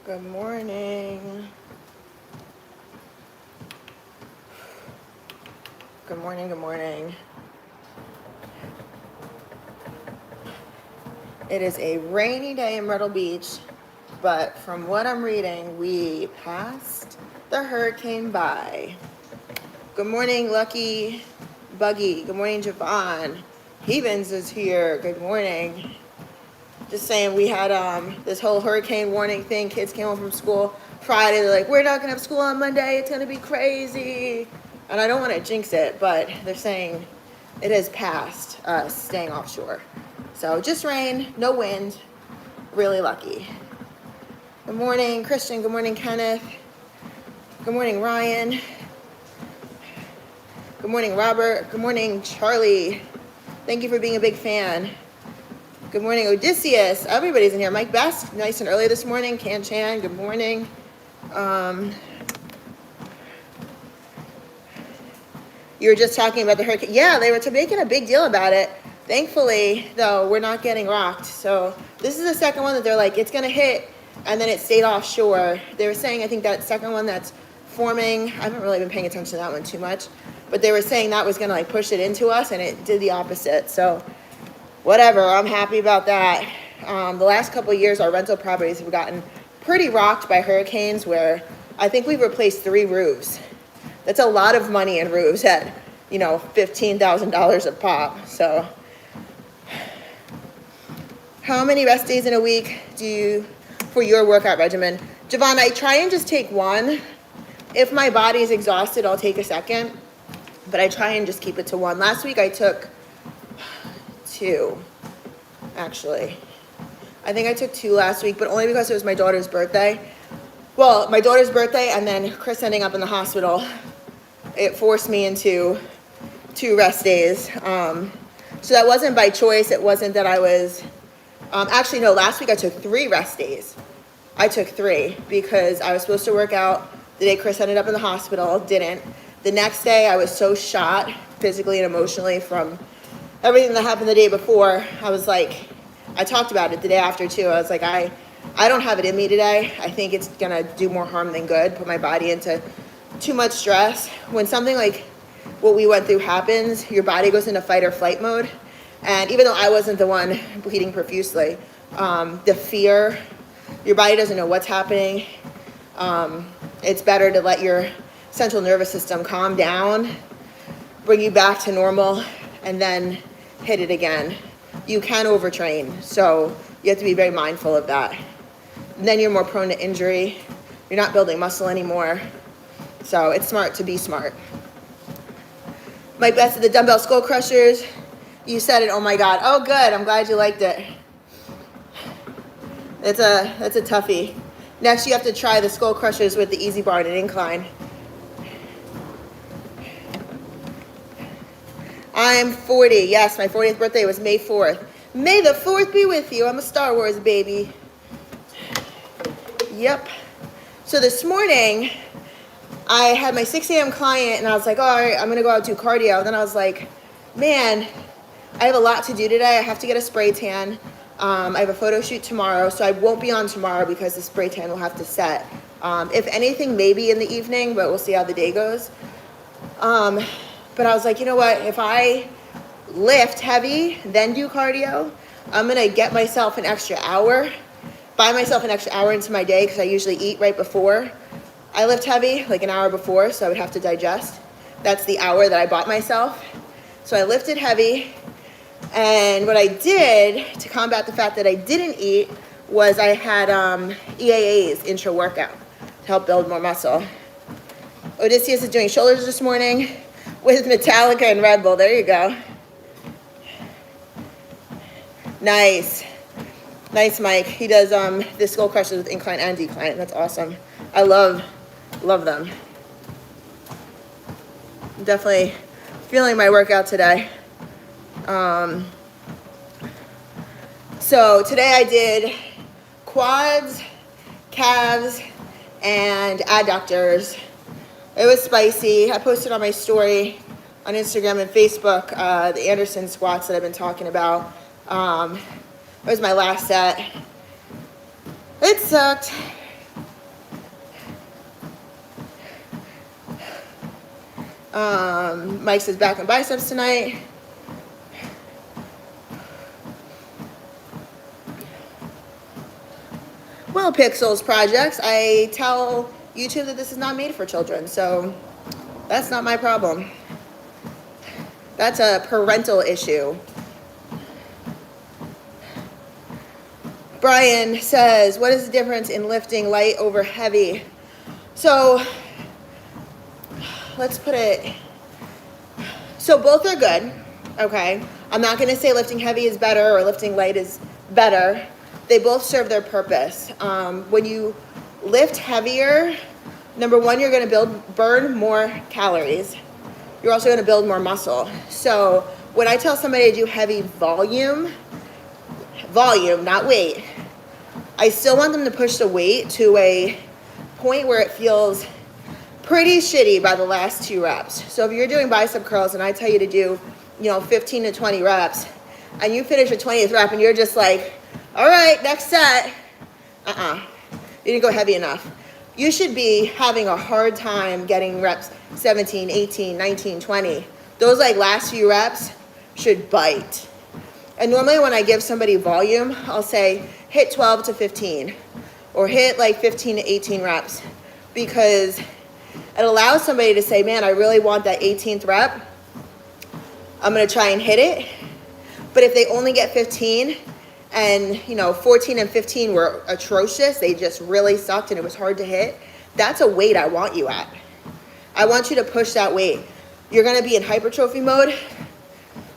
Good morning. Good morning, good morning. It is a rainy day in Myrtle Beach, but from what I'm reading, we passed the hurricane by. Good morning, Lucky Buggy. Good morning, Javon. Heavens is here. Good morning. Just saying, we had this whole hurricane warning thing. Kids came home from school Friday. They're like, we're not gonna have school on Monday. It's gonna be crazy. And I don't want to jinx it, but they're saying it has passed us staying offshore. So just rain, no wind. Really lucky. Good morning, Christian. Good morning, Kenneth. Good morning, Ryan. Good morning, Robert. Good morning, Charlie. Thank you for being a big fan. Good morning, Odysseus. Everybody's in here. Mike Best, nice and early this morning. Can Chan, good morning. You were just talking about the hurricane. Yeah, they were making a big deal about it. Thankfully, though, we're not getting rocked. So this is the second one that they're like, it's going to hit, and then it stayed offshore. They were saying, I think that second one that's forming, I haven't really been paying attention to that one too much, but they were saying that was going to like push it into us, and it did the opposite. So whatever, I'm happy about that. The last couple of years, our rental properties have gotten pretty rocked by hurricanes, where I think we've replaced 3 roofs. That's a lot of money in roofs at, $15,000 a pop. So how many rest days in a week do you, for your workout regimen? Javon, I try and just take one. If my body is exhausted, I'll take a second, but I try and just keep it to one. Last week I took 2, actually. I think I took 2 last week, but only because it was my daughter's birthday. Well, my daughter's birthday and then Chris ending up in the hospital, it forced me into 2 rest days. So that wasn't by choice. It wasn't that I was, actually no, last week I took 3 rest days. I took 3 because I was supposed to work out the day Chris ended up in the hospital, didn't. The next day I was so shot physically and emotionally from everything that happened the day before. I was like, I talked about it the day after too. I was like, I don't have it in me today. I think it's gonna do more harm than good, put my body into too much stress. When something like what we went through happens, your body goes into fight or flight mode. And even though I wasn't the one bleeding profusely, the fear, your body doesn't know what's happening. It's better to let your central nervous system calm down, bring you back to normal, and then hit it again. You can overtrain, so you have to be very mindful of that. And then you're more prone to injury. You're not building muscle anymore. So it's smart to be smart. Mike Best of the dumbbell skull crushers. You said it, oh my God. Oh good, I'm glad you liked it. That's a toughie. Next you have to try the skull crushers with the easy bar and an incline. I'm 40. Yes, my 40th birthday was May 4th. May the 4th be with you. I'm a Star Wars baby. Yep. So this morning, I had my 6 a.m. client, and I was like, all right, I'm going to go out and do cardio. And then I was like, man, I have a lot to do today. I have to get a spray tan. I have a photo shoot tomorrow, so I won't be on tomorrow because the spray tan will have to set. If anything, maybe in the evening, but we'll see how the day goes. But I was like, you know what? If I lift heavy, then do cardio, I'm going to get myself an extra hour, buy myself an extra hour into my day because I usually eat right before I lift heavy, like an hour before, so I would have to digest. That's the hour that I bought myself. So I lifted heavy, and what I did to combat the fact that I didn't eat was I had EAAs, intra-workout, to help build more muscle. Odysseus is doing shoulders this morning with Metallica and Red Bull. There you go. Nice. Nice, Mike. He does the skull crushers with incline and decline. That's awesome. I love them. I'm definitely feeling my workout today. So today I did quads, calves, and adductors. It was spicy. I posted on my story on Instagram and Facebook the Anderson squats that I've been talking about. It was my last set. It sucked. Mike says back and biceps tonight. Well, Pixels projects, I tell YouTube that this is not made for children, so that's not my problem. That's a parental issue. Brian says, what is the difference in lifting light over heavy? So let's put it, so both are good, okay? I'm not gonna say lifting heavy is better or lifting light is better. They both serve their purpose. When you lift heavier, number one, you're gonna burn more calories. You're also gonna build more muscle. So when I tell somebody to do heavy volume, not weight, I still want them to push the weight to a point where it feels pretty shitty by the last 2 reps. So if you're doing bicep curls and I tell you to do, 15 to 20 reps, and you finish your 20th rep and you're just like, all right, next set. You didn't go heavy enough. You should be having a hard time getting reps 17, 18, 19, 20. Those last few reps should bite. And normally when I give somebody volume, I'll say hit 12 to 15 or hit 15 to 18 reps, because it allows somebody to say, man, I really want that 18th rep. I'm gonna try and hit it. But if they only get 15 and 14 and 15 were atrocious, they just really sucked and it was hard to hit, that's a weight I want you at. I want you to push that weight. You're gonna be in hypertrophy mode,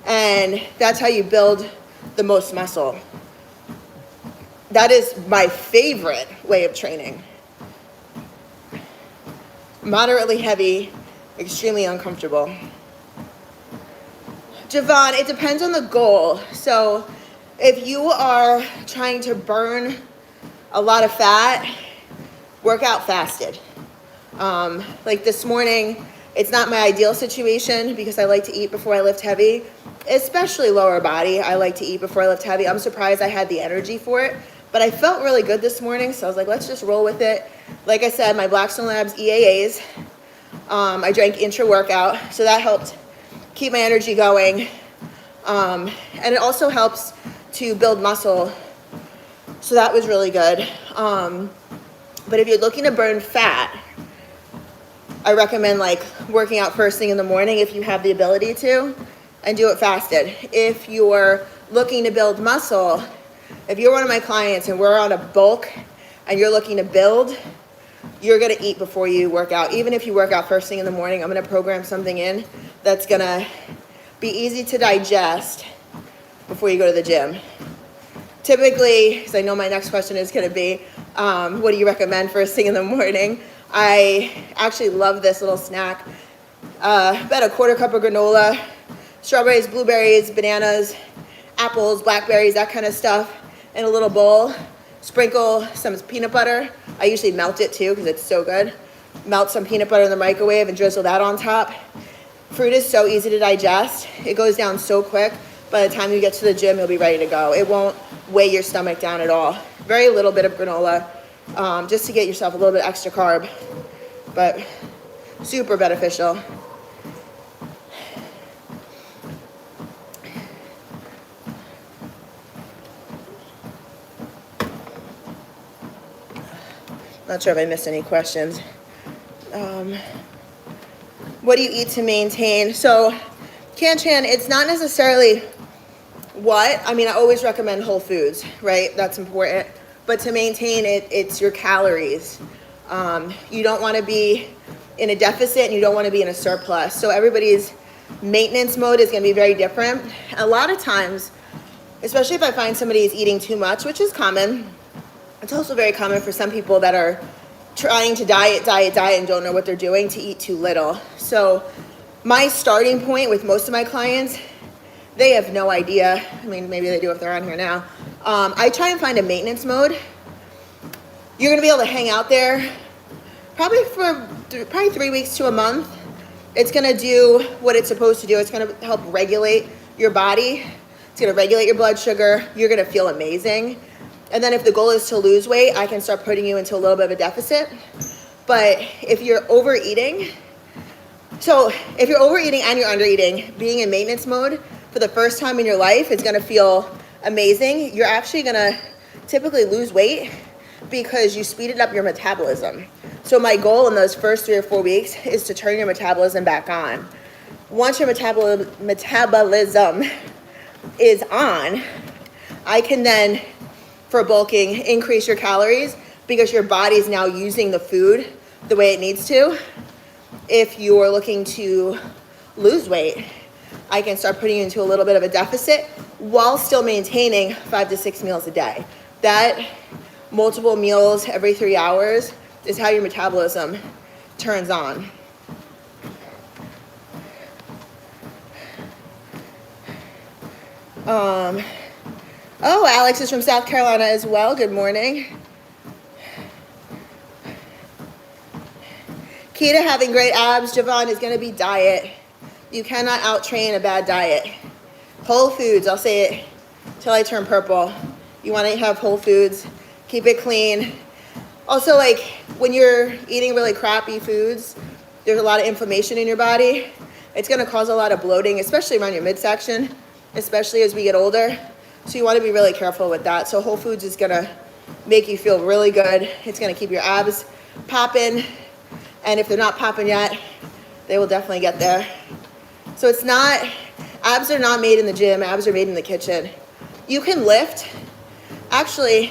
and that's how you build the most muscle. That is my favorite way of training. Moderately heavy, extremely uncomfortable. Javon, it depends on the goal. So if you are trying to burn a lot of fat, work out fasted. Like this morning, it's not my ideal situation because I like to eat before I lift heavy, especially lower body. I like to eat before I lift heavy. I'm surprised I had the energy for it, but I felt really good this morning, so I was like, let's just roll with it. Like I said, my Blackstone Labs EAAs, I drank intra-workout, so that helped keep my energy going. And it also helps to build muscle, so that was really good. But if you're looking to burn fat, I recommend working out first thing in the morning if you have the ability to, and do it fasted. If you're looking to build muscle, if you're one of my clients and we're on a bulk and you're looking to build, you're gonna eat before you work out. Even if you work out first thing in the morning, I'm gonna program something in that's gonna be easy to digest before you go to the gym. Typically, because I know my next question is gonna be, what do you recommend first thing in the morning? I actually love this little snack. About a quarter cup of granola, strawberries, blueberries, bananas, apples, blackberries, that kind of stuff in a little bowl. Sprinkle some peanut butter. I usually melt it too because it's so good. Melt some peanut butter in the microwave and drizzle that on top. Fruit is so easy to digest. It goes down so quick. By the time you get to the gym, you'll be ready to go. It won't weigh your stomach down at all. Very little bit of granola, just to get yourself a little bit extra carb, but super beneficial. Not sure if I missed any questions. What do you eat to maintain? So, Kanchan, it's not necessarily what. I mean, I always recommend whole foods, right? That's important. But to maintain it, it's your calories. You don't want to be in a deficit and you don't want to be in a surplus. So everybody's maintenance mode is going to be very different. A lot of times, especially if I find somebody is eating too much, which is common, it's also very common for some people that are trying to diet and don't know what they're doing to eat too little. So my starting point with most of my clients, they have no idea. I mean, maybe they do if they're on here now. I try and find a maintenance mode. You're gonna be able to hang out there probably for 3 weeks to a month. It's gonna do what it's supposed to do. It's gonna help regulate your body. It's gonna regulate your blood sugar. You're gonna feel amazing. And then if the goal is to lose weight, I can start putting you into a little bit of a deficit. But if you're overeating, So if you're overeating and you're undereating, being in maintenance mode for the first time in your life is gonna feel amazing. You're actually gonna typically lose weight because you speeded up your metabolism. So my goal in those first 3 or 4 weeks is to turn your metabolism back on. Once your metabolism is on, I can then, for bulking, increase your calories because your body's now using the food the way it needs to. If you're looking to lose weight, I can start putting you into a little bit of a deficit while still maintaining 5 to 6 meals a day. That multiple meals every 3 hours is how your metabolism turns on. Oh, Alex is from South Carolina as well. Good morning. Key to having great abs, Javon, is going to be diet. You cannot out-train a bad diet. Whole foods, I'll say it till I turn purple. You want to have whole foods, keep it clean. Also, like when you're eating really crappy foods, there's a lot of inflammation in your body. It's going to cause a lot of bloating, especially around your midsection, especially as we get older. So you want to be really careful with that. So whole foods is going to make you feel really good. It's going to keep your abs popping. And if they're not popping yet, they will definitely get there. So it's not, abs are not made in the gym, abs are made in the kitchen. You can lift. Actually,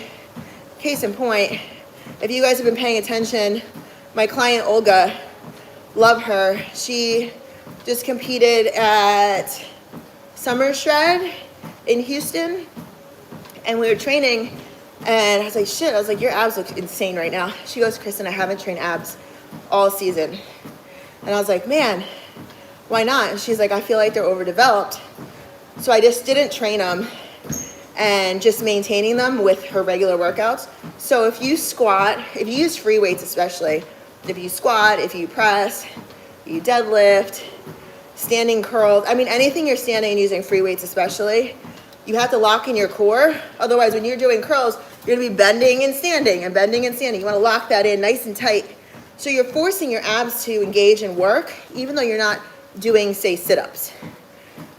case in point, if you guys have been paying attention, my client Olga, love her. She just competed at Summer Shred in Houston, and we were training, and I was like, shit, I was like, your abs look insane right now. She goes, Kristen, I haven't trained abs all season. And I was like, man, why not? And she's like, I feel like they're overdeveloped. So I just didn't train them and just maintaining them with her regular workouts. So if you squat, if you use free weights especially, if you squat, if you press, you deadlift, standing curls, I mean anything you're standing and using free weights especially, you have to lock in your core. Otherwise, when you're doing curls, you're gonna be bending and standing and bending and standing. You wanna lock that in nice and tight. So you're forcing your abs to engage and work, even though you're not doing, say, sit-ups.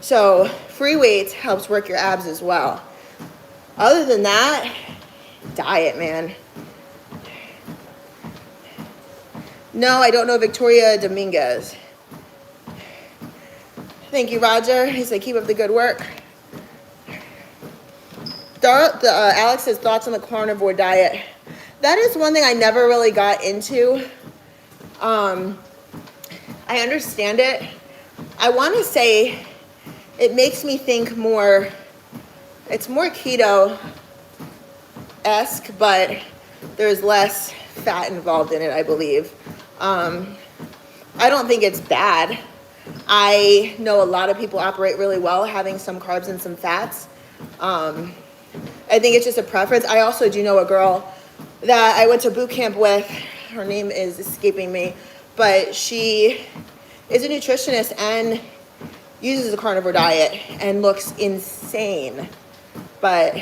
So free weights helps work your abs as well. Other than that, diet, man. No, I don't know Victoria Dominguez. Thank you, Roger. He said, keep up the good work. Alex says, thoughts on the carnivore diet. That is one thing I never really got into. I understand it. I want to say it makes me think more, it's more keto-esque, but there's less fat involved in it, I believe. I don't think it's bad. I know a lot of people operate really well having some carbs and some fats. I think it's just a preference. I also do know a girl that I went to boot camp with. Her name is escaping me, but she is a nutritionist and uses a carnivore diet and looks insane. But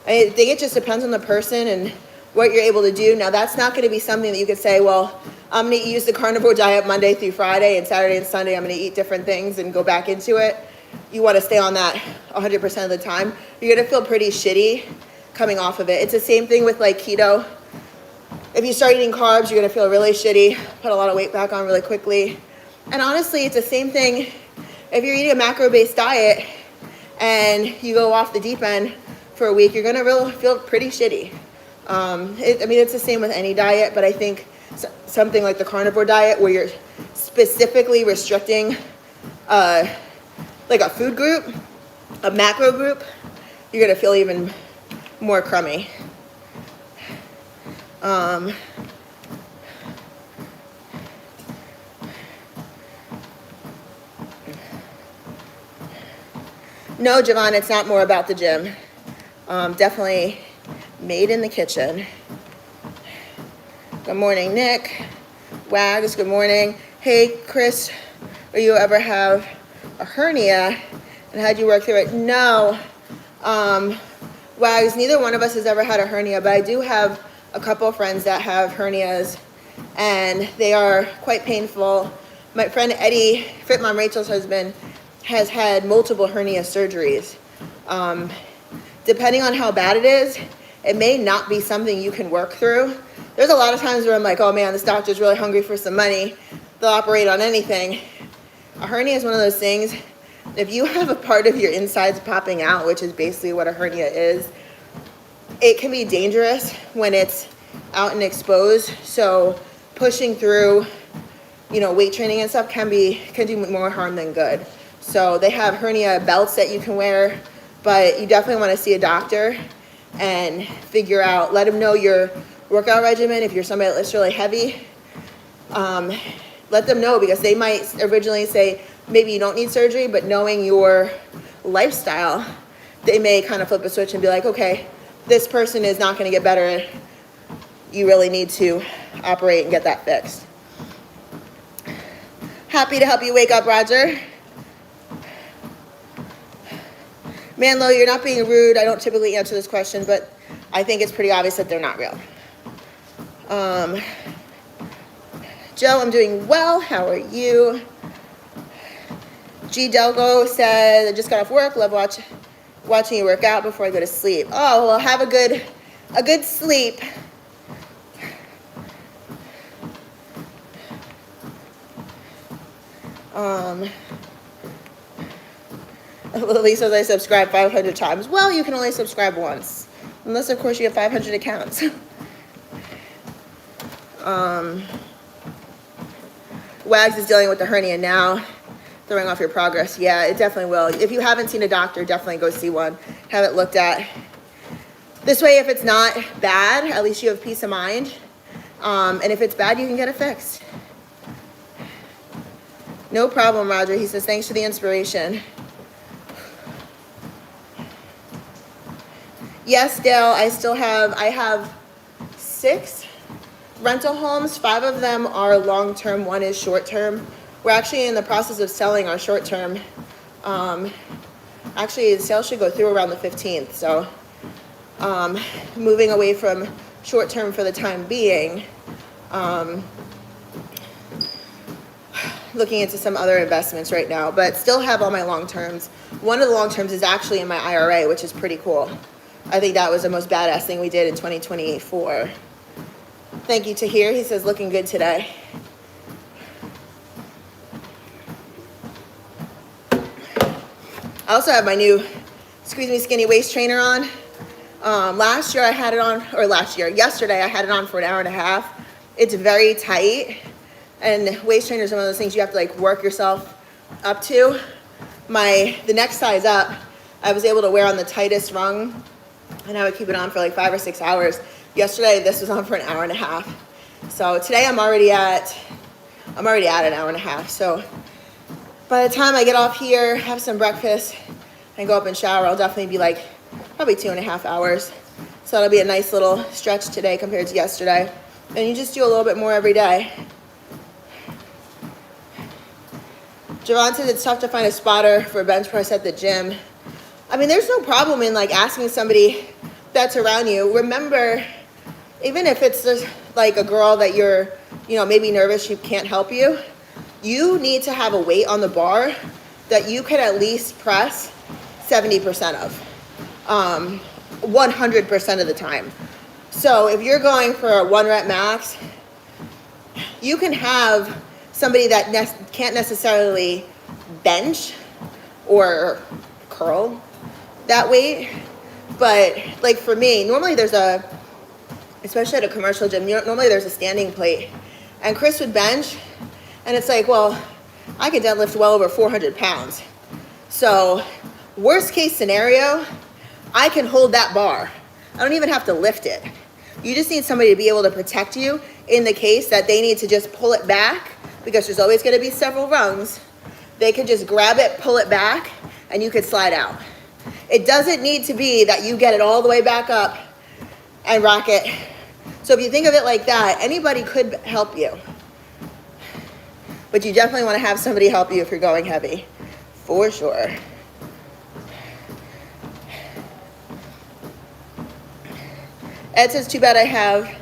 I think it just depends on the person and what you're able to do. Now, that's not going to be something that you could say, well, I'm going to use the carnivore diet Monday through Friday, and Saturday and Sunday I'm going to eat different things and go back into it. You want to stay on that 100% of the time. You're going to feel pretty shitty coming off of it. It's the same thing with like keto. If you start eating carbs, you're going to feel really shitty, put a lot of weight back on really quickly. And honestly, it's the same thing if you're eating a macro-based diet and you go off the deep end for a week, you're going to really feel pretty shitty. It's the same with any diet, but I think something like the carnivore diet where you're specifically restricting like a food group, a macro group, you're going to feel even more crummy. No, Javon, it's not more about the gym. Definitely made in the kitchen. Good morning, Nick. Wags, good morning. Hey, Chris, do you ever have a hernia? And how'd you work through it? No. Wags, neither one of us has ever had a hernia, but I do have a couple friends that have hernias, and they are quite painful. My friend Eddie, Fit Mom Rachel's husband, has had multiple hernia surgeries. Depending on how bad it is, it may not be something you can work through. There's a lot of times where I'm like, oh man, this doctor's really hungry for some money. They'll operate on anything. A hernia is one of those things, if you have a part of your insides popping out, which is basically what a hernia is, it can be dangerous when it's out and exposed. So pushing through, weight training and stuff can do more harm than good. So they have hernia belts that you can wear, but you definitely want to see a doctor and figure out, let them know your workout regimen. If you're somebody that lifts really heavy, let them know, because they might originally say maybe you don't need surgery, but knowing your lifestyle, they may kind of flip a switch and be like, okay, this person is not going to get better. You really need to operate and get that fixed. Happy to help you wake up, Roger. Manlo, you're not being rude. I don't typically answer this question, but I think it's pretty obvious that they're not real. Joe, I'm doing well. How are you? G. Delgo said, I just got off work. Love watching you work out before I go to sleep. Oh, well, have a good sleep. Lily says I subscribe 500 times. Well, you can only subscribe once, unless of course you have 500 accounts. Wags is dealing with the hernia now, throwing off your progress. Yeah, it definitely will. If you haven't seen a doctor, definitely go see one. Have it looked at. This way, if it's not bad, at least you have peace of mind. And if it's bad, you can get it fixed. No problem, Roger. He says, thanks for the inspiration. Yes, Dale, I have 6 rental homes. 5 of them are long-term, 1 is short-term. We're actually in the process of selling our short-term. Actually, the sale should go through around the 15th. So moving away from short-term for the time being, looking into some other investments right now, but still have all my long-terms. One of the long-terms is actually in my IRA, which is pretty cool. I think that was the most badass thing we did in 2024. Thank you, Tahir. He says, looking good today. I also have my new Squeeze Me Skinny waist trainer on. Yesterday I had it on for an hour and a half. It's very tight, and waist trainers are one of those things you have to like work yourself up to. The next size up, I was able to wear on the tightest rung, and I would keep it on for like 5 or 6 hours. Yesterday, this was on for an hour and a half. So today I'm already at an hour and a half. So by the time I get off here, have some breakfast, and go up and shower, I'll definitely be like probably 2.5 hours. So it'll be a nice little stretch today compared to yesterday. And you just do a little bit more every day. Javon says it's tough to find a spotter for a bench press at the gym. I mean, there's no problem in like asking somebody that's around you. Remember, even if it's just like a girl that you're, maybe nervous, she can't help you, you need to have a weight on the bar that you can at least press 70% of, 100% of the time. So if you're going for a 1 rep max, you can have somebody that can't necessarily bench or curl that weight. But like for me, normally especially at a commercial gym, normally there's a standing plate. And Chris would bench, and it's like, well, I could deadlift well over 400 pounds. So worst case scenario, I can hold that bar. I don't even have to lift it. You just need somebody to be able to protect you in the case that they need to just pull it back, because there's always going to be several rungs. They can just grab it, pull it back, and you could slide out. It doesn't need to be that you get it all the way back up and rock it. So if you think of it like that, anybody could help you. But you definitely want to have somebody help you if you're going heavy, for sure. Ed says, too bad I have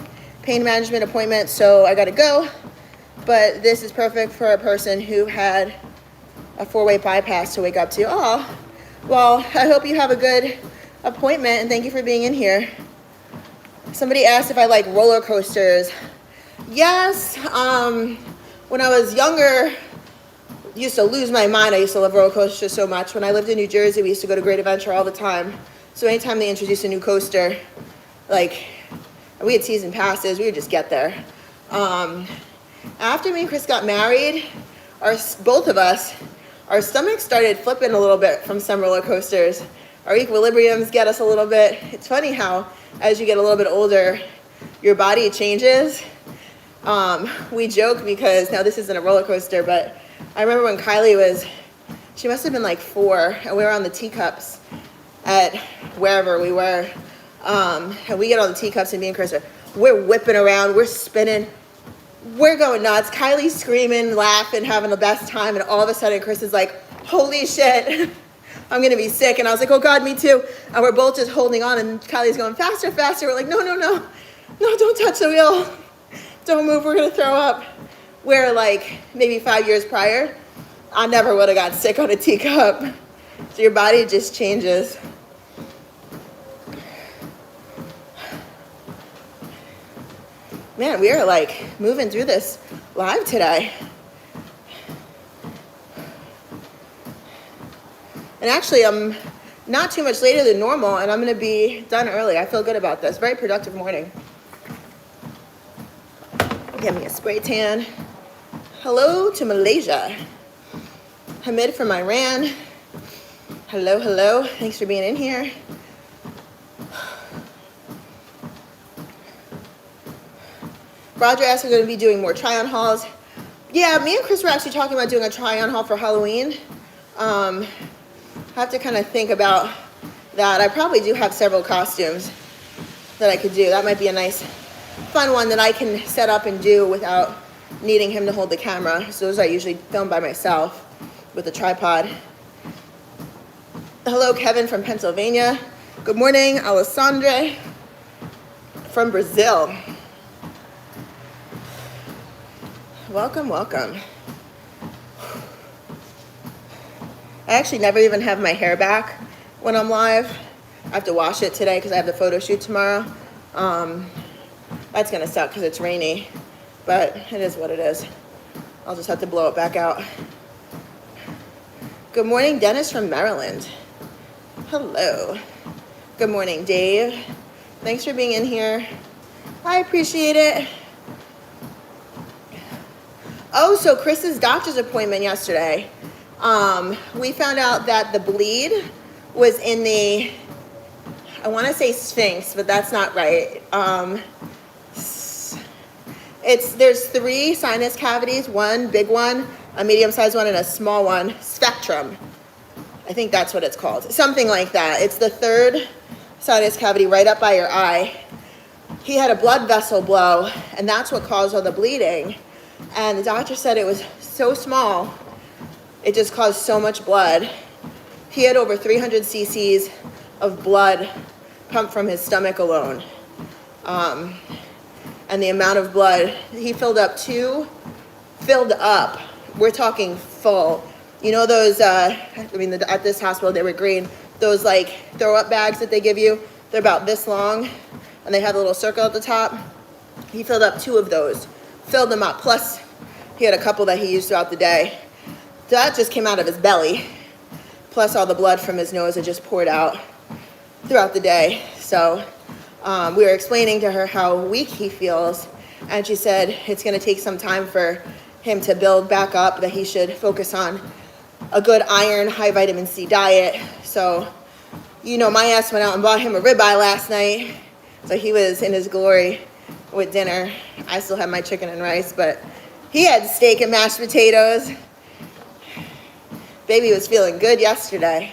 pain management appointment, so I gotta go. but this is perfect for a person who had a 4-way bypass to wake up to. Oh, well, I hope you have a good appointment, and thank you for being in here. Somebody asked if I like roller coasters. Yes, when I was younger, used to lose my mind. I used to love roller coasters so much. When I lived in New Jersey, we used to go to Great Adventure all the time. So anytime they introduced a new coaster, like, we had season passes, we would just get there. After me and Chris got married, both of us, our stomachs started flipping a little bit from some roller coasters. Our equilibriums get us a little bit. It's funny how, as you get a little bit older, your body changes. We joke because, now this isn't a roller coaster, but I remember when Kylie she must have been like 4, and we were on the teacups at wherever we were. And we get on the teacups, and me and Chris we're whipping around, we're spinning, we're going nuts. Kylie's screaming, laughing, having the best time, and all of a sudden Chris is like, holy shit, I'm gonna be sick. And I was like, oh God, me too. And we're both just holding on, and Kylie's going faster, faster. We're like, no, don't touch the wheel. Don't move, we're gonna throw up. Where like maybe 5 years prior, I never would have got sick on a teacup. So your body just changes. Man, we are like moving through this live today. And actually, I'm not too much later than normal, and I'm gonna be done early. I feel good about this. Very productive morning. Get me a spray tan. Hello to Malaysia. Hamid from Iran. Hello, hello. Thanks for being in here. Roger asked if we're going to be doing more try-on hauls. Yeah, me and Chris were actually talking about doing a try-on haul for Halloween. I have to kind of think about that. I probably do have several costumes that I could do. That might be a nice, fun one that I can set up and do without needing him to hold the camera. So those I usually film by myself with a tripod. Hello, Kevin from Pennsylvania. Good morning, Alessandra from Brazil. Welcome, welcome. I actually never even have my hair back when I'm live. I have to wash it today because I have the photo shoot tomorrow. That's gonna suck because it's rainy, but it is what it is. I'll just have to blow it back out. Good morning, Dennis from Maryland. Hello. Good morning, Dave. Thanks for being in here. I appreciate it. Oh, so Chris's doctor's appointment yesterday. We found out that the bleed was in the, I want to say sphinx, but that's not right. There's 3 sinus cavities, one big one, a medium-sized one, and a small one, spectrum. I think that's what it's called. Something like that. It's the 3rd sinus cavity right up by your eye. He had a blood vessel blow, and that's what caused all the bleeding. And the doctor said it was so small, it just caused so much blood. He had over 300 cc's of blood pumped from his stomach alone. And the amount of blood, he filled up, we're talking full. You know those, at this hospital they were green, those like throw up bags that they give you, they're about this long, and they have a little circle at the top. He filled up 2 of those, filled them up, plus he had a couple that he used throughout the day. That just came out of his belly, plus all the blood from his nose had just poured out throughout the day. So we were explaining to her how weak he feels, and she said it's gonna take some time for him to build back up, that he should focus on a good iron, high vitamin C diet. So, you know, my ass went out and bought him a ribeye last night, so he was in his glory with dinner. I still have my chicken and rice, but he had steak and mashed potatoes. Baby was feeling good yesterday.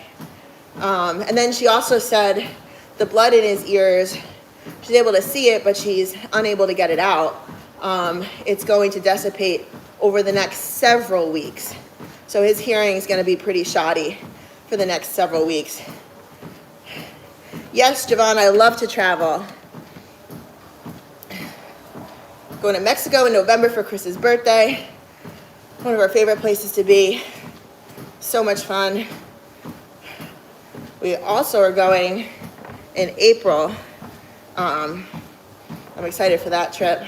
And then she also said the blood in his ears, she's able to see it, but she's unable to get it out. It's going to dissipate over the next several weeks. So his hearing is going to be pretty shoddy for the next several weeks. Yes, Javon, I love to travel. Going to Mexico in November for Chris's birthday. One of our favorite places to be. So much fun. We also are going in April. I'm excited for that trip.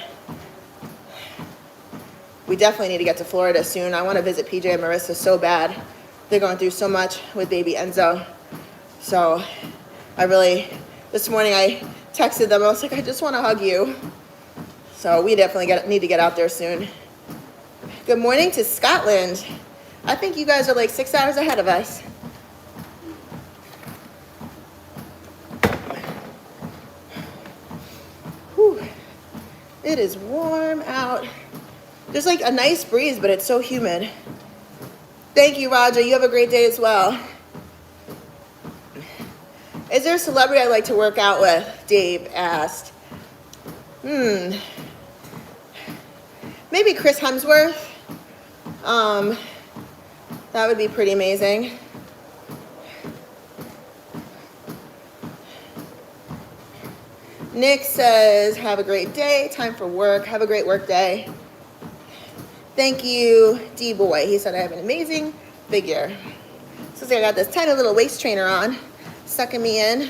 We definitely need to get to Florida soon. I want to visit PJ and Marissa so bad. They're going through so much with baby Enzo. So this morning I texted them. I was like, I just want to hug you. So we definitely need to get out there soon. Good morning to Scotland. I think you guys are like 6 hours ahead of us. Whew. It is warm out. There's like a nice breeze, but it's so humid. Thank you, Roger. You have a great day as well. Is there a celebrity I'd like to work out with? Dave asked. Maybe Chris Hemsworth. That would be pretty amazing. Nick says, have a great day. Time for work. Have a great work day. Thank you, D-Boy. He said I have an amazing figure. So I got this tiny little waist trainer on, sucking me in,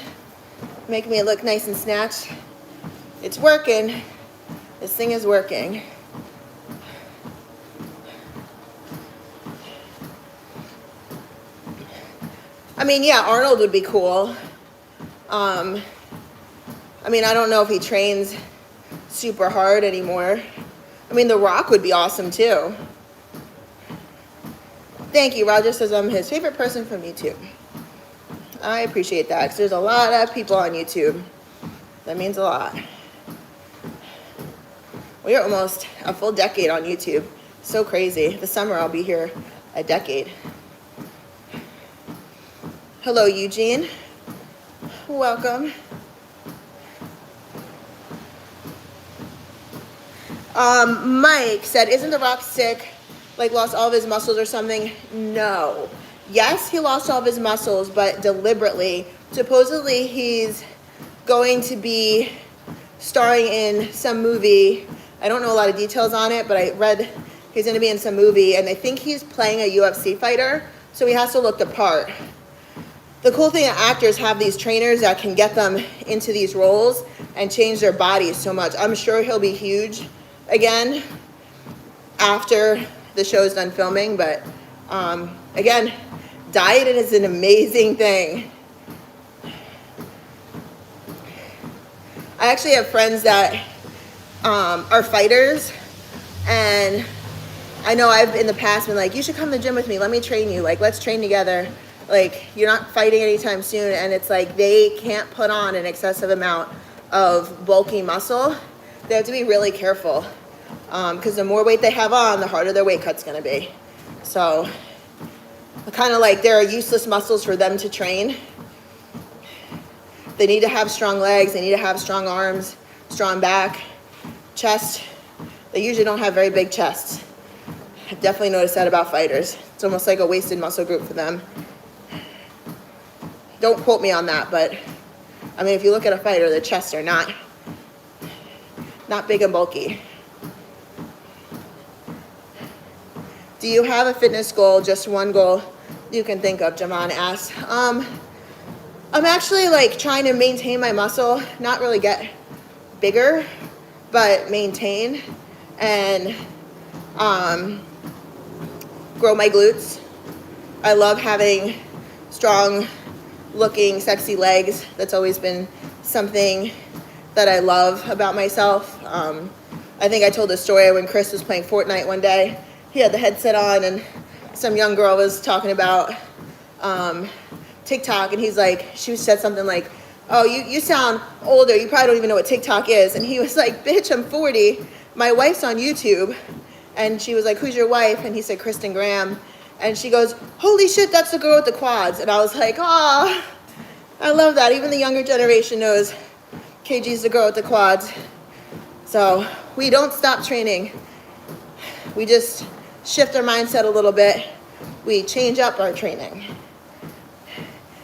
making me look nice and snatched. It's working. This thing is working. I mean, yeah, Arnold would be cool. I mean, I don't know if he trains super hard anymore. I mean, The Rock would be awesome too. Thank you. Roger says I'm his favorite person from YouTube. I appreciate that because there's a lot of people on YouTube. That means a lot. We are almost a full decade on YouTube. So crazy. This summer I'll be here a decade. Hello, Eugene. Welcome. Mike said, isn't The Rock sick? Like lost all of his muscles or something? No. Yes, he lost all of his muscles, but deliberately. Supposedly he's going to be starring in some movie. I don't know a lot of details on it, but I read he's going to be in some movie, and they think he's playing a UFC fighter, so he has to look the part. The cool thing that actors have these trainers that can get them into these roles and change their bodies so much. I'm sure he'll be huge again after the show's done filming, but again, diet is an amazing thing. I actually have friends that are fighters, and I know I've in the past been like, you should come to the gym with me, let me train you, like let's train together. Like, you're not fighting anytime soon, and it's like they can't put on an excessive amount of bulky muscle. They have to be really careful because the more weight they have on, the harder their weight cut's going to be. So kind of like there are useless muscles for them to train. They need to have strong legs. They need to have strong arms, strong back, chest. They usually don't have very big chests. I've definitely noticed that about fighters. It's almost like a wasted muscle group for them. Don't quote me on that, but I mean, if you look at a fighter, their chests are not big and bulky. Do you have a fitness goal? Just one goal you can think of? Jaman asked. I'm actually like trying to maintain my muscle, not really get bigger, but maintain and grow my glutes. I love having strong looking sexy legs. That's always been something that I love about myself. I think I told a story when Chris was playing Fortnite one day. He had the headset on and some young girl was talking about TikTok, and he's like, she said something like, oh, you sound older, you probably don't even know what TikTok is. And he was like, bitch, I'm 40, my wife's on YouTube. And she was like, who's your wife? And he said, Kristen Graham. And she goes, holy shit, that's the girl with the quads. And I was like, oh, I love that. Even the younger generation knows KG's the girl with the quads. So we don't stop training. We just shift our mindset a little bit. We change up our training.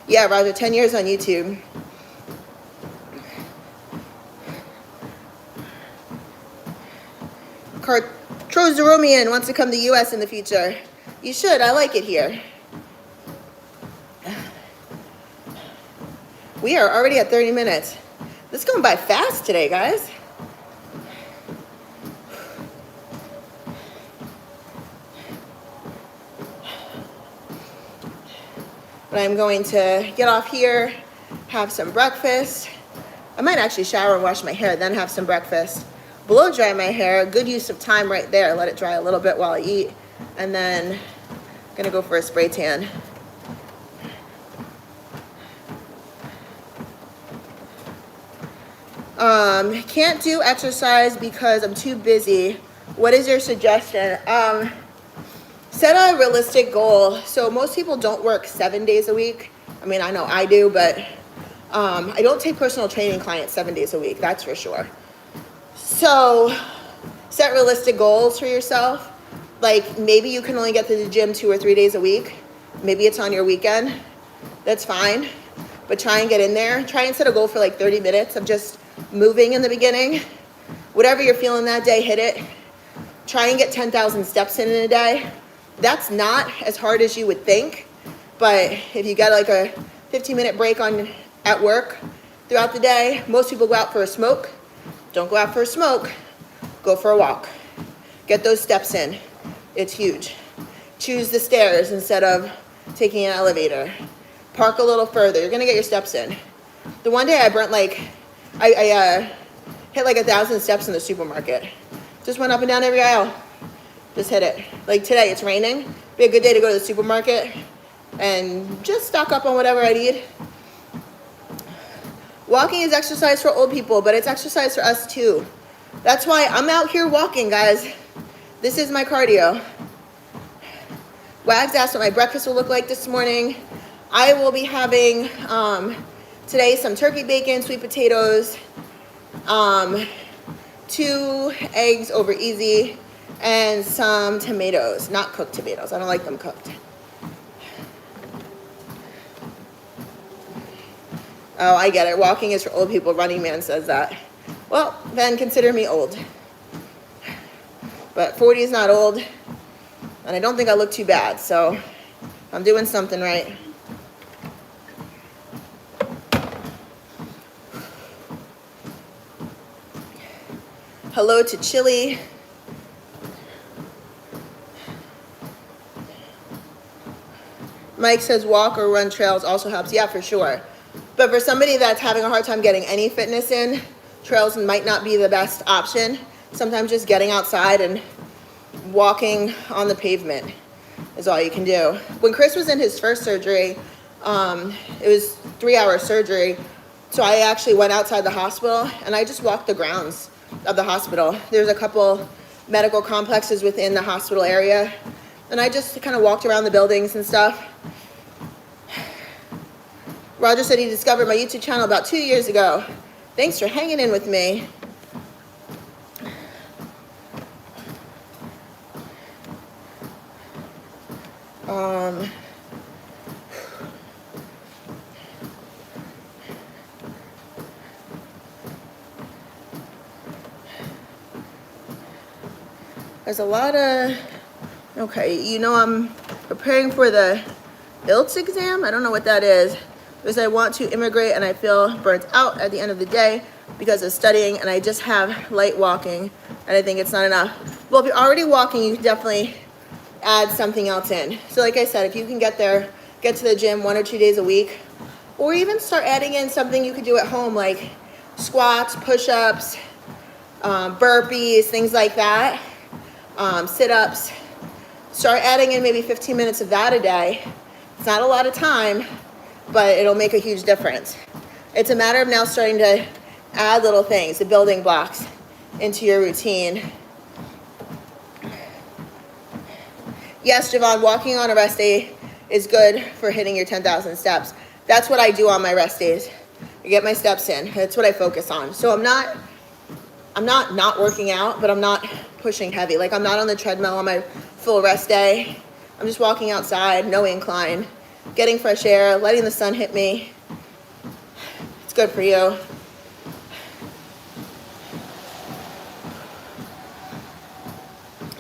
Yeah, Roger, 10 years on YouTube. Cartrozeromian wants to come to the U.S. in the future. You should. I like it here. We are already at 30 minutes. This is going by fast today, guys. But I'm going to get off here, have some breakfast. I might actually shower and wash my hair, then have some breakfast. Blow dry my hair, good use of time right there. Let it dry a little bit while I eat. And then I'm gonna go for a spray tan. Can't do exercise because I'm too busy. What is your suggestion? Set a realistic goal. So most people don't work 7 days a week. I mean, I know I do, but I don't take personal training clients 7 days a week, that's for sure. So set realistic goals for yourself. Like maybe you can only get to the gym 2 or 3 days a week. Maybe it's on your weekend. That's fine. But try and get in there. Try and set a goal for like 30 minutes of just moving in the beginning. Whatever you're feeling that day, hit it. Try and get 10,000 steps in a day. That's not as hard as you would think. But if you get like a 15-minute break at work throughout the day, most people go out for a smoke. Don't go out for a smoke. Go for a walk. Get those steps in. It's huge. Choose the stairs instead of taking an elevator. Park a little further. You're gonna get your steps in. The one day I burnt I hit like 1,000 steps in the supermarket. Just went up and down every aisle. Just hit it. Like today, it's raining. Be a good day to go to the supermarket and just stock up on whatever I need. Walking is exercise for old people, but it's exercise for us too. That's why I'm out here walking, guys. This is my cardio. Wags asked what my breakfast will look like this morning. I will be having today some turkey bacon, sweet potatoes, 2 eggs over easy, and some tomatoes, not cooked tomatoes. I don't like them cooked. Oh, I get it. Walking is for old people. Running Man says that. Well, then consider me old. But 40 is not old, and I don't think I look too bad, so I'm doing something right. Hello to Chili. Mike says walk or run trails also helps. Yeah, for sure. But for somebody that's having a hard time getting any fitness in, trails might not be the best option. Sometimes just getting outside and walking on the pavement is all you can do. When Chris was in his first surgery, it was 3-hour surgery. So I actually went outside the hospital and I just walked the grounds of the hospital. There's a couple medical complexes within the hospital area. And I just kind of walked around the buildings and stuff. Roger said he discovered my YouTube channel about 2 years ago. Thanks for hanging in with me. There's a lot of, okay, you know I'm preparing for the IELTS exam. I don't know what that is. Because I want to immigrate and I feel burnt out at the end of the day because of studying and I just have light walking and I think it's not enough. Well, if you're already walking, you can definitely add something else in. So like I said, if you can get to the gym 1 or 2 days a week, or even start adding in something you could do at home like squats, push-ups, burpees, things like that, sit-ups. Start adding in maybe 15 minutes of that a day. It's not a lot of time, but it'll make a huge difference. It's a matter of now starting to add little things, the building blocks, into your routine. Yes, Javon, walking on a rest day is good for hitting your 10,000 steps. That's what I do on my rest days. I get my steps in. That's what I focus on. So I'm not working out, but I'm not pushing heavy. Like I'm not on the treadmill on my full rest day. I'm just walking outside, no incline, getting fresh air, letting the sun hit me. It's good for you.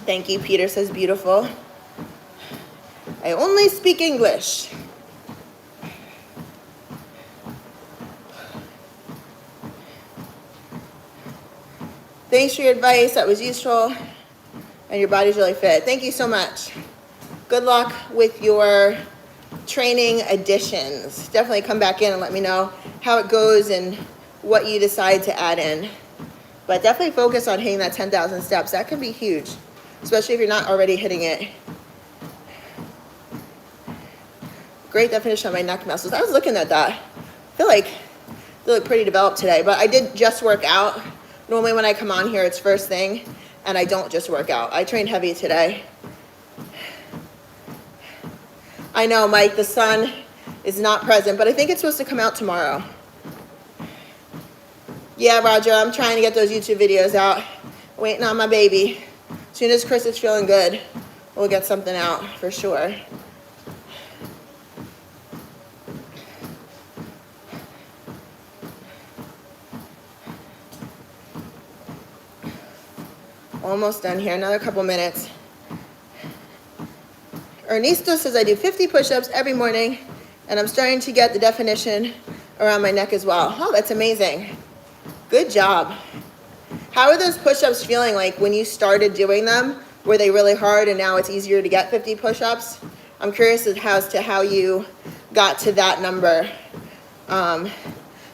Thank you, Peter says beautiful. I only speak English. Thanks for your advice, that was useful, and your body's really fit. Thank you so much. Good luck with your training additions. Definitely come back in and let me know how it goes and what you decide to add in. But definitely focus on hitting that 10,000 steps. That can be huge, especially if you're not already hitting it. Great definition of my neck muscles. I was looking at that. I feel like they look pretty developed today, but I did just work out. Normally when I come on here, it's first thing, and I don't just work out. I trained heavy today. I know, Mike, the sun is not present, but I think it's supposed to come out tomorrow. Yeah, Roger, I'm trying to get those YouTube videos out. Waiting on my baby. As soon as Chris is feeling good, we'll get something out for sure. Almost done here, another couple minutes. Ernesto says I do 50 push-ups every morning, and I'm starting to get the definition around my neck as well. Oh, that's amazing. Good job. How are those push-ups feeling like when you started doing them? Were they really hard and now it's easier to get 50 push-ups? I'm curious as to how you got to that number.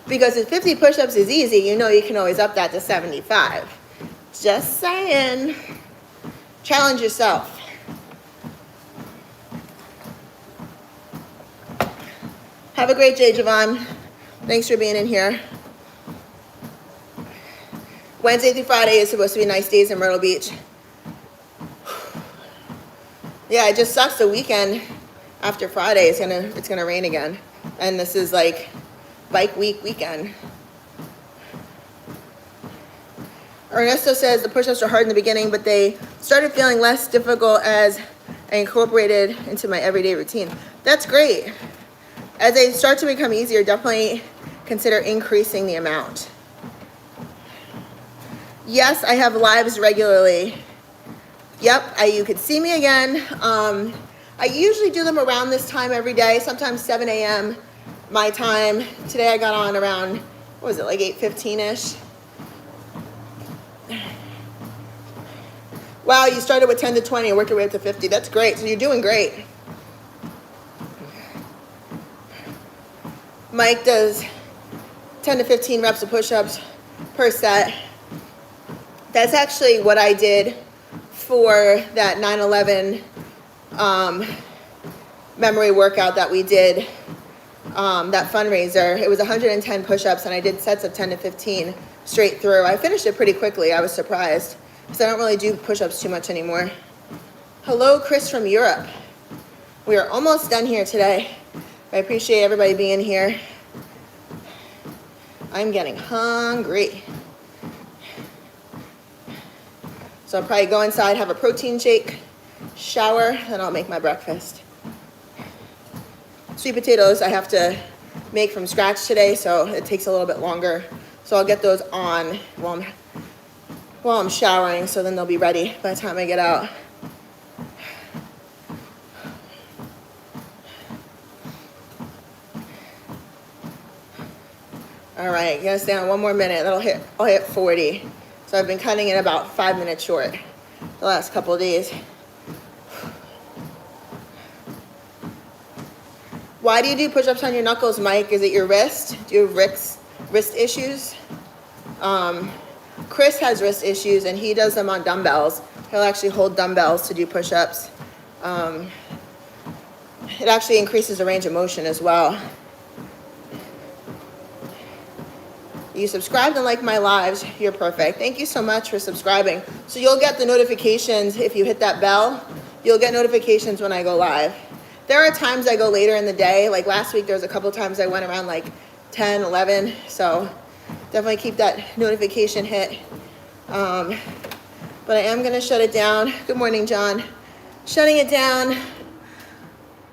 Because if 50 push-ups is easy, you know you can always up that to 75. Just saying. Challenge yourself. Have a great day, Javon. Thanks for being in here. Wednesday through Friday is supposed to be nice days in Myrtle Beach. Yeah, it just sucks the weekend after Friday. It's gonna rain again. And this is like bike week weekend. Ernesto says the push-ups are hard in the beginning, but they started feeling less difficult as I incorporated into my everyday routine. That's great. As they start to become easier, definitely consider increasing the amount. Yes, I have lives regularly. Yep, you could see me again. I usually do them around this time every day, sometimes 7 a.m. my time. Today I got on around, what was it, like 8:15-ish? Wow, you started with 10 to 20 and worked your way up to 50. That's great, so you're doing great. Mike does 10 to 15 reps of push-ups per set. That's actually what I did for that 9/11 memory workout that we did, that fundraiser. It was 110 push-ups, and I did sets of 10 to 15 straight through. I finished it pretty quickly. I was surprised, because I don't really do push-ups too much anymore. Hello, Chris from Europe. We are almost done here today. I appreciate everybody being here. I'm getting hungry. So I'll probably go inside, have a protein shake, shower, and I'll make my breakfast. Sweet potatoes I have to make from scratch today, so it takes a little bit longer. So I'll get those on while I'm showering, so then they'll be ready by the time I get out. All right, gonna stay on one more minute. I'll hit 40. So I've been cutting it about 5 minutes short the last couple of days. Why do you do push-ups on your knuckles, Mike? Is it your wrist? Do you have wrist issues? Chris has wrist issues, and he does them on dumbbells. He'll actually hold dumbbells to do push-ups. It actually increases the range of motion as well. You subscribed and like my lives, you're perfect. Thank you so much for subscribing. So you'll get the notifications if you hit that bell. You'll get notifications when I go live. There are times I go later in the day. Like last week, there was a couple times I went around like 10, 11. So definitely keep that notification hit. But I am gonna shut it down. Good morning, John. Shutting it down.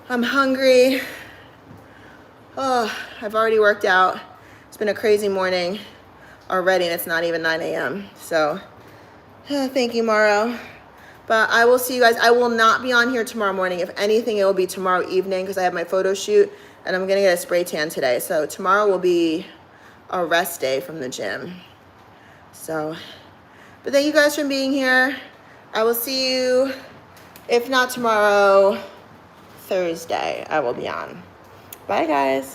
I'm hungry. Oh, I've already worked out. It's been a crazy morning already, and it's not even 9 a.m. So, thank you, Mauro. But I will see you guys. I will not be on here tomorrow morning. If anything, it will be tomorrow evening because I have my photo shoot and I'm gonna get a spray tan today. So tomorrow will be a rest day from the gym. So, but thank you guys for being here. I will see you, if not tomorrow, Thursday I will be on. Bye guys.